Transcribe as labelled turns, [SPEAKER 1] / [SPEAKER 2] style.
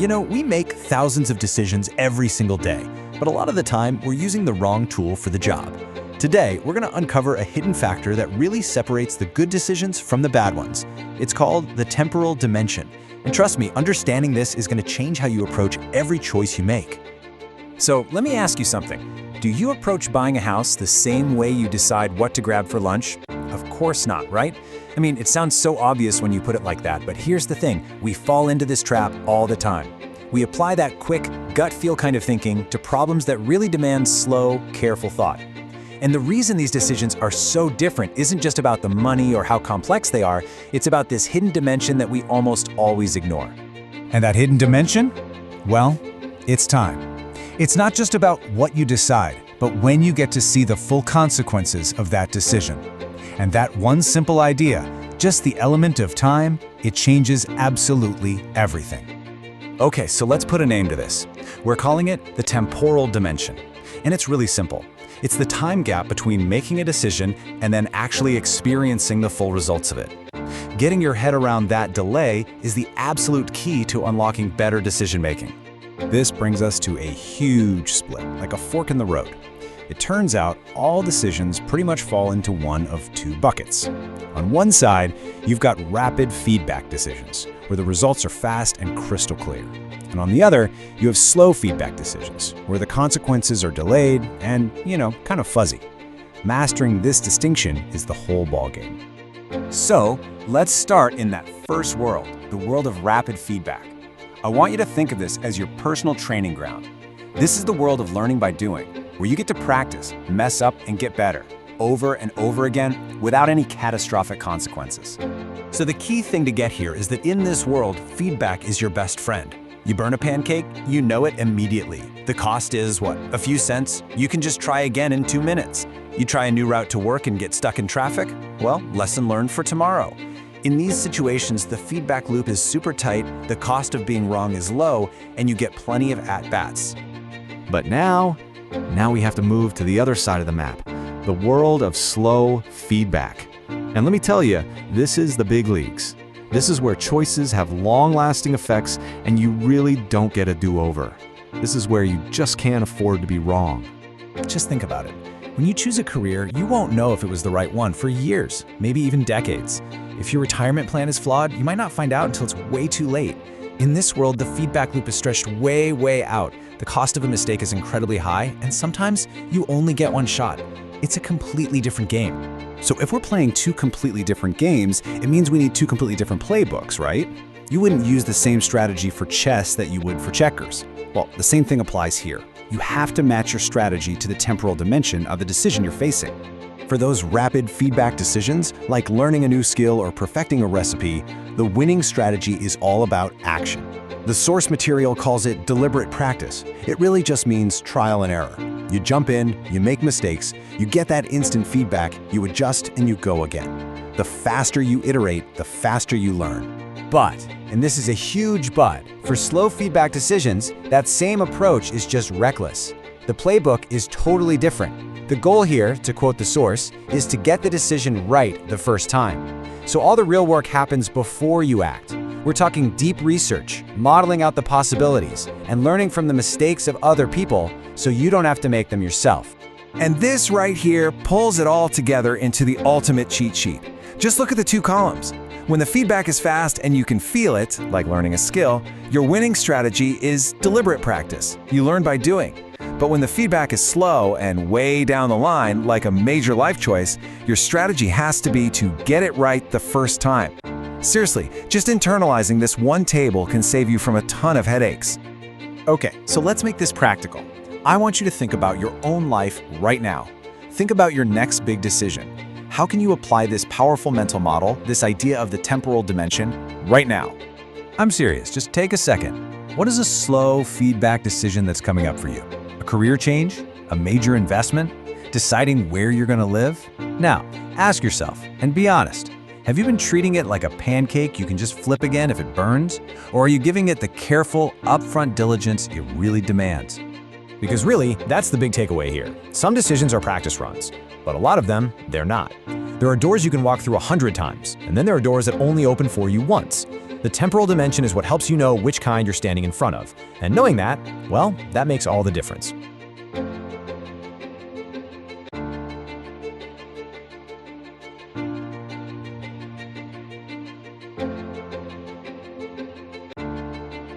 [SPEAKER 1] We make thousands of decisions every single day, but a lot of the time we're using the wrong tool for the job. Today, we're going to uncover a hidden factor that really separates the good decisions from the bad ones. It's called the temporal dimension. And trust me, understanding this is going to change how you approach every choice you make.
[SPEAKER 2] So let me ask you something. Do you approach buying a house the same way you decide what to grab for lunch? Of course not, right? I mean, it sounds so obvious when you put it like that, but here's the thing. We fall into this trap all the time. We apply that quick, gut feel kind of thinking to problems that really demand slow, careful thought. And the reason these decisions are so different isn't just about the money or how complex they are, it's about this hidden dimension that we almost always ignore.
[SPEAKER 3] And that hidden dimension? Well, it's time. It's not just about what you decide, but when you get to see the full consequences of that decision. And that one simple idea, just the element of time, it changes absolutely everything.
[SPEAKER 2] Okay, so let's put a name to this. We're calling it the temporal dimension. And it's really simple. It's the time gap between making a decision and then actually experiencing the full results of it. Getting your head around that delay is the absolute key to unlocking better decision-making.
[SPEAKER 3] This brings us to a huge split, like a fork in the road. It turns out all decisions pretty much fall into one of two buckets. On one side, you've got rapid feedback decisions, where the results are fast and crystal clear. And on the other, you have slow feedback decisions, where the consequences are delayed and, kind of fuzzy. Mastering this distinction is the whole ballgame.
[SPEAKER 2] So, let's start in that first world, the world of rapid feedback. I want you to think of this as your personal training ground. This is the world of learning by doing, where you get to practice, mess up, and get better, over and over again, without any catastrophic consequences.
[SPEAKER 1] So the key thing to get here is that in this world, feedback is your best friend. You burn a pancake, you know it immediately. The cost is, what, a few cents? You can just try again in 2 minutes. You try a new route to work and get stuck in traffic? Well, lesson learned for tomorrow. In these situations, the feedback loop is super tight, the cost of being wrong is low, and you get plenty of at-bats.
[SPEAKER 4] But now we have to move to the other side of the map, the world of slow feedback. And let me tell you, this is the big leagues. This is where choices have long-lasting effects and you really don't get a do-over. This is where you just can't afford to be wrong.
[SPEAKER 1] Just think about it. When you choose a career, you won't know if it was the right one for years, maybe even decades. If your retirement plan is flawed, you might not find out until it's way too late. In this world, the feedback loop is stretched way, way out. The cost of a mistake is incredibly high, and sometimes you only get one shot. It's a completely different game.
[SPEAKER 3] So if we're playing two completely different games, it means we need two completely different playbooks, right? You wouldn't use the same strategy for chess that you would for checkers. Well, the same thing applies here. You have to match your strategy to the temporal dimension of the decision you're facing. For those rapid feedback decisions, like learning a new skill or perfecting a recipe, the winning strategy is all about action. The source material calls it deliberate practice. It really just means trial and error. You jump in, you make mistakes, you get that instant feedback, you adjust, and you go again. The faster you iterate, the faster you learn.
[SPEAKER 2] But, and this is a huge but, for slow feedback decisions, that same approach is just reckless. The playbook is totally different. The goal here, to quote the source, is to get the decision right the first time. So all the real work happens before you act. We're talking deep research, modeling out the possibilities, and learning from the mistakes of other people so you don't have to make them yourself.
[SPEAKER 5] And this right here pulls it all together into the ultimate cheat sheet. Just look at the two columns. When the feedback is fast and you can feel it, like learning a skill, your winning strategy is deliberate practice. You learn by doing. But when the feedback is slow and way down the line, like a major life choice, your strategy has to be to get it right the first time. Seriously, just internalizing this one table can save you from a ton of headaches.
[SPEAKER 1] Okay, so let's make this practical. I want you to think about your own life right now. Think about your next big decision. How can you apply this powerful mental model, this idea of the temporal dimension, right now? I'm serious, just take a second. What is a slow feedback decision that's coming up for you? A career change? A major investment? Deciding where you're going to live? Now, ask yourself, and be honest. Have you been treating it like a pancake you can just flip again if it burns? Or are you giving it the careful, upfront diligence it really demands? Because really, that's the big takeaway here. Some decisions are practice runs, but a lot of them, they're not. There are doors you can walk through 100 times, and then there are doors that only open for you once.
[SPEAKER 2] The temporal dimension is what helps you know which kind you're standing in front of. And knowing that, well, that makes all the difference.